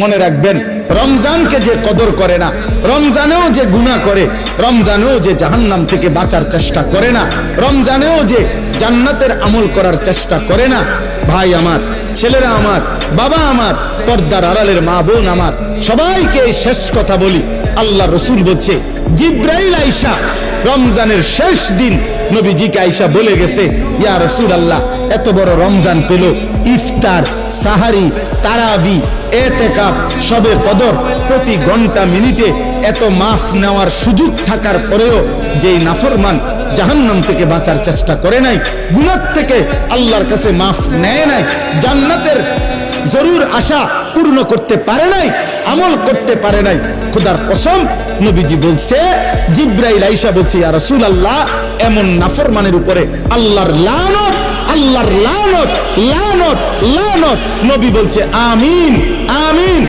মনে রাখবেন, রমজানকে যে কদর করে না, রমজানেও যে গুনাহ করে, রমজানেও যে জাহান্নাম থেকে বাঁচার চেষ্টা করে না, রমজানেও যে জান্নাতের আমল করার চেষ্টা করে না, ভাই আমার, ছেলেরা আমার, বাবা আমার, পর্দার আড়ালের মা বোন আমার, সবাইকে শেষ কথা বলি। আল্লাহ রসুল বলছে, জিব্রাইল আইসা রমজানের শেষ দিন নবীজিকে আইসা বলে গেছে, ইয়া রাসূলুল্লাহ, এত বড় রমজান পেল, ইফতার, সাহারি, তারাবি, এতেকাফ, শবে কদর, প্রতি ঘন্টা মিনিটে এত মাফ নেওয়ার সুযোগ থাকার পরেও যেই নাফরমান জাহান্নাম থেকে বাঁচার চেষ্টা করে নাই, গুনাহ থেকে আল্লাহর কাছে মাফ নেয় নাই, জান্নাতের জরুর আশা পূর্ণ করতে পারে নাই, আমল করতে পারে নাই, খোদার কসম নবীজি বলছে, জিব্রাইল আইসা বলছে, ইয়া রাসূলুল্লাহ, এমন নাফরমানের উপরে আল্লাহর লানত, আল্লাহর লানত, লানত, লানত। নবী বলছে, আমিন, আমিন।